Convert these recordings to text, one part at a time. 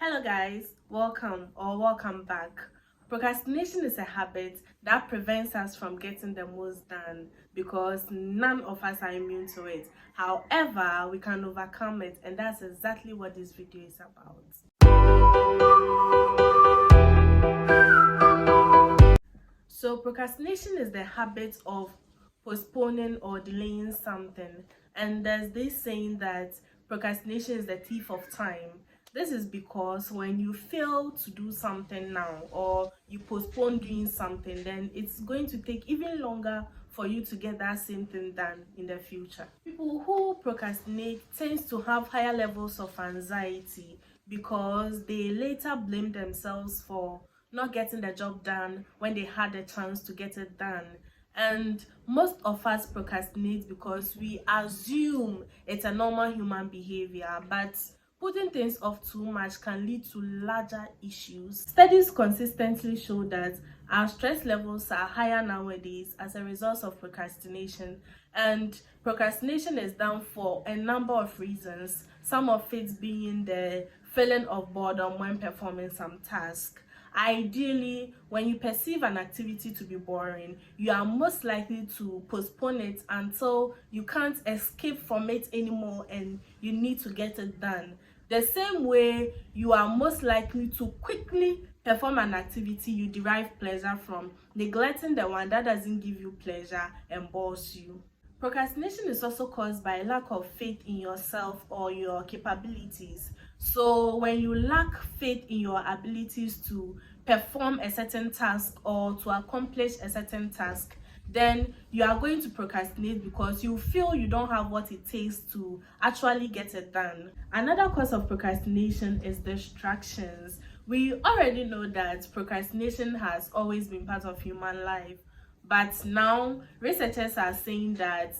Hello guys, welcome back. Procrastination is a habit that prevents us from getting the most done because none of us are immune to it. However, we can overcome it, and that's exactly what this video is about. So procrastination is the habit of postponing or delaying something. And there's this saying that procrastination is the thief of time. This is because when you fail to do something now or you postpone doing something, then it's going to take even longer for you to get that same thing done in the future. People who procrastinate tends to have higher levels of anxiety because they later blame themselves for not getting the job done when they had a chance to get it done. And most of us procrastinate because we assume it's a normal human behavior, but putting things off too much can lead to larger issues. Studies consistently show that our stress levels are higher nowadays as a result of procrastination, and procrastination is done for a number of reasons, some of it being the feeling of boredom when performing some task. Ideally, when you perceive an activity to be boring, you are most likely to postpone it until you can't escape from it anymore and you need to get it done. The same way, you are most likely to quickly perform an activity you derive pleasure from, neglecting the one that doesn't give you pleasure and bores you. Procrastination is also caused by a lack of faith in yourself or your capabilities. So when you lack faith in your abilities to perform a certain task or to accomplish a certain task, then you are going to procrastinate because you feel you don't have what it takes to actually get it done. Another cause of procrastination is distractions. We already know that procrastination has always been part of human life, but now researchers are saying that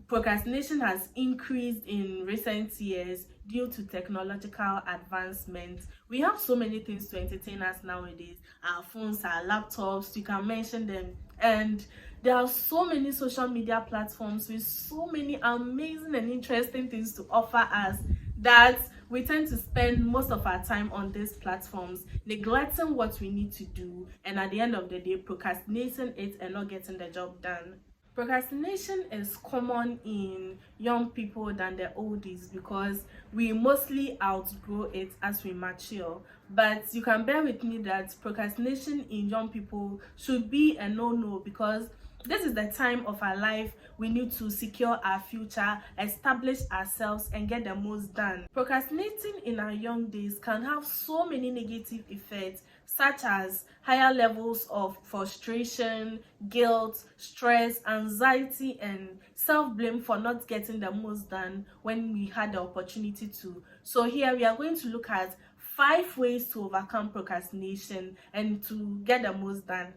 procrastination has increased in recent years due to technological advancements. We have so many things to entertain us nowadays. Our phones, our laptops, you can mention them. And there are so many social media platforms with so many amazing and interesting things to offer us that we tend to spend most of our time on these platforms, neglecting what we need to do, and at the end of the day, procrastinating it and not getting the job done. Procrastination is common in young people than the oldies because we mostly outgrow it as we mature. But you can bear with me that procrastination in young people should be a no-no because this is the time of our life we need to secure our future, establish ourselves, and get the most done. Procrastinating in our young days can have so many negative effects, such as higher levels of frustration, guilt, stress, anxiety, and self-blame for not getting the most done when we had the opportunity to. So here we are going to look at 5 ways to overcome procrastination and to get the most done.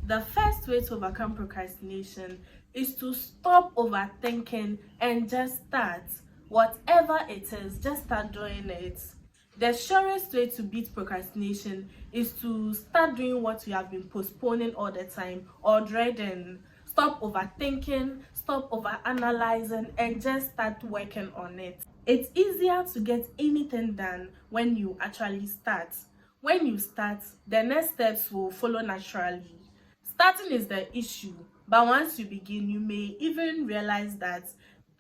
The first way to overcome procrastination is to stop overthinking and just start. Whatever it is, just start doing it. The surest way to beat procrastination is to start doing what you have been postponing all the time or dreading. Stop overthinking, stop overanalyzing, and just start working on it. It's easier to get anything done when you actually start. When you start, the next steps will follow naturally. Starting is the issue, but once you begin, you may even realize that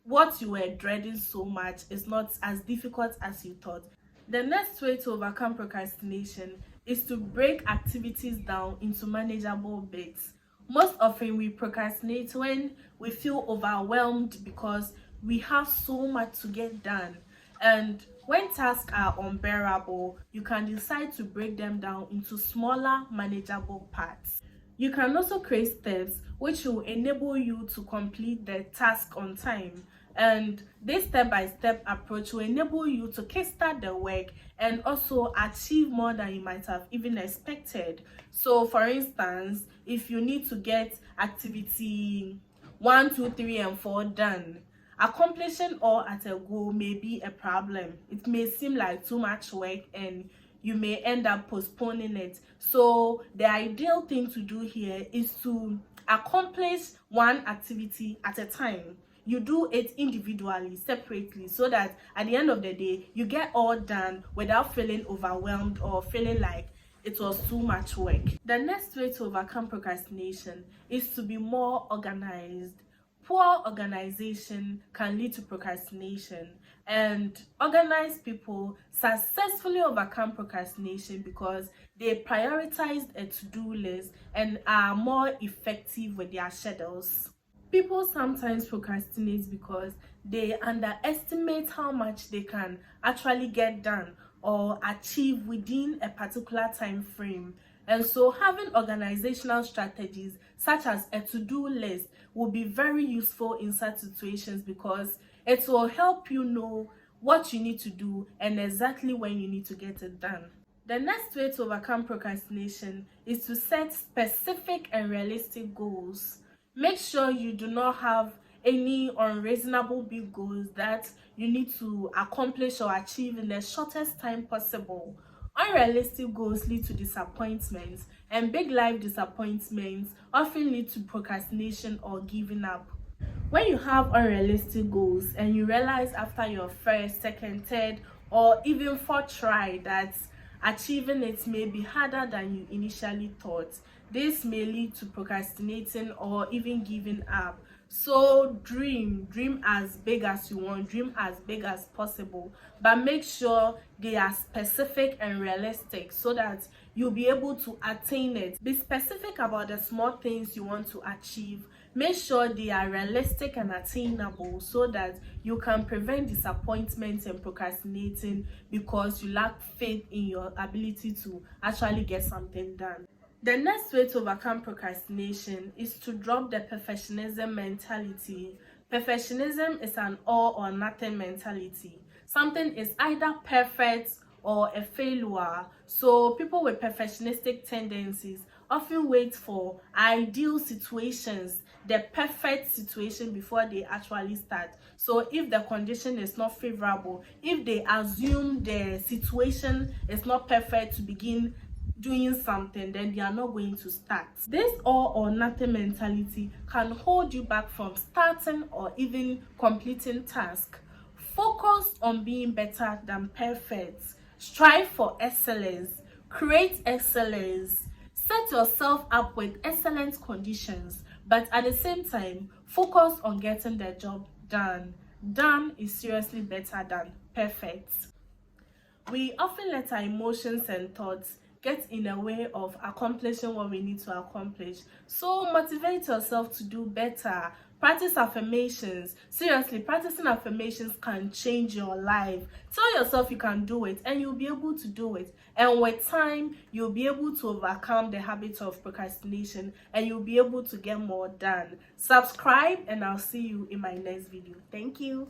what you were dreading so much is not as difficult as you thought. The next way to overcome procrastination is to break activities down into manageable bits. Most often we procrastinate when we feel overwhelmed because we have so much to get done. And when tasks are unbearable, you can decide to break them down into smaller, manageable parts. You can also create steps which will enable you to complete the task on time. And this step-by-step approach will enable you to kickstart the work and also achieve more than you might have even expected. So for instance, if you need to get activity 1, 2, 3, and 4 done, accomplishing all at a go may be a problem. It may seem like too much work and you may end up postponing it. So the ideal thing to do here is to accomplish one activity at a time. you do it individually, separately, so that at the end of the day you get all done without feeling overwhelmed or feeling like it was too much work. The next way to overcome procrastination is to be more organized. Poor organization can lead to procrastination, and organized people successfully overcome procrastination because they prioritized a to-do list and are more effective with their schedules. People sometimes procrastinate because they underestimate how much they can actually get done or achieve within a particular time frame. And so having organizational strategies such as a to-do list will be very useful in such situations because it will help you know what you need to do and exactly when you need to get it done. The next way to overcome procrastination is to set specific and realistic goals. Make sure you do not have any unreasonable big goals that you need to accomplish or achieve in the shortest time possible. Unrealistic goals lead to disappointments, and big life disappointments often lead to procrastination or giving up. When you have unrealistic goals and you realize after your first, second, third, or even fourth try that achieving it may be harder than you initially thought, this may lead to procrastinating or even giving up. So dream as big as you want, dream as big as possible, but make sure they are specific and realistic so that you'll be able to attain it. Be specific about the small things you want to achieve. Make sure they are realistic and attainable so that you can prevent disappointment and procrastinating because you lack faith in your ability to actually get something done. The next way to overcome procrastination is to drop the perfectionism mentality. Perfectionism is an all or nothing mentality. Something is either perfect or a failure. So people with perfectionistic tendencies often wait for ideal situations, the perfect situation, before they actually start. So if the condition is not favorable, if they assume the situation is not perfect to begin doing something, then they are not going to start. This all or nothing mentality can hold you back from starting or even completing tasks. Focus on being better than perfect. Strive for excellence. Create excellence. Set yourself up with excellent conditions, but at the same time, focus on getting the job done. Done is seriously better than perfect. We often let our emotions and thoughts get in the way of accomplishing what we need to accomplish. So motivate yourself to do better. Practice affirmations. Seriously, practicing affirmations can change your life. Tell yourself you can do it and you'll be able to do it. And with time, you'll be able to overcome the habit of procrastination and you'll be able to get more done. Subscribe and I'll see you in my next video. Thank you.